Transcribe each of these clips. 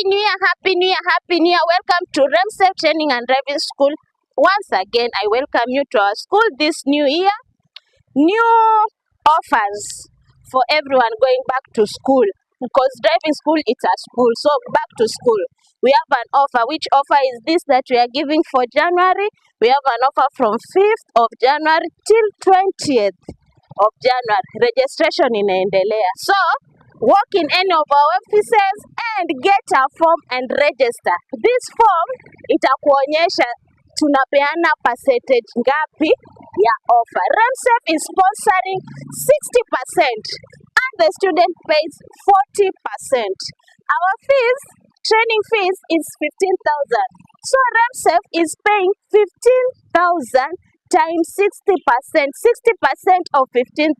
New Year, Happy New Year, Happy New Year. Welcome to REMSEF Training and Driving School. Once again, I welcome you to our school this new year. New offers for everyone going back to school. Because driving school, it's a school. So back to school. We have an offer. Which offer is this that we are giving for January? We have an offer from 5th of January till 20th of January. Registration inaendelea. So, walk in any of our offices and get a form and register. This form itakuonyesha tunapeana percentage ngapi ya offer. REMSEF is sponsoring 60% and the student pays 40%. Our fees, training fees is 15,000. So REMSEF is paying 15,000 times 60%. 60% of 15,000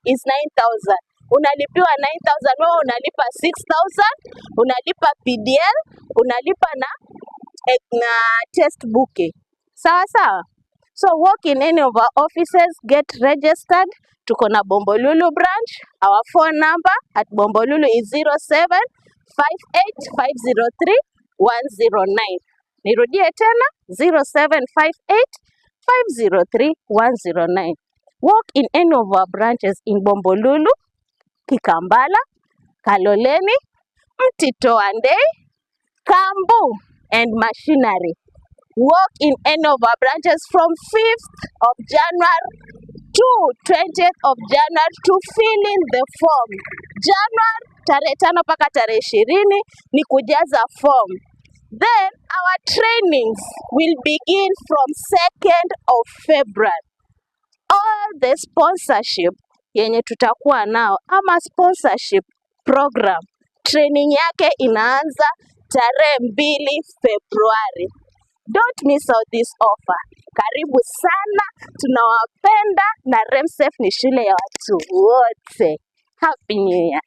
is 9,000. Unalipiwa 9,000, wewe unalipa 6,000, unalipa PDL, unalipa na textbook. Sawa sawa. So walk in any of our offices, get registered. Tuko na Bombolulu branch. Our phone number at Bombolulu is 0758503109. Nirudie tena 0758503109. Walk in any of our branches in Bombolulu, Kikambala, Kaloleni, Mtito Andei, Kambu, and Machinery. Walk in any of our branches from 5th of January to 20th of January to fill in the form. January tarehe 5 mpaka tarehe 20 ni kujaza form. Then our trainings will begin from 2nd of February. All the sponsorship yenye tutakuwa nao ama sponsorship program, training yake inaanza tarehe 2 Februari. Don't miss out this offer. Karibu sana, tunawapenda na REMSEF ni shule ya watu wote. Happy New Year.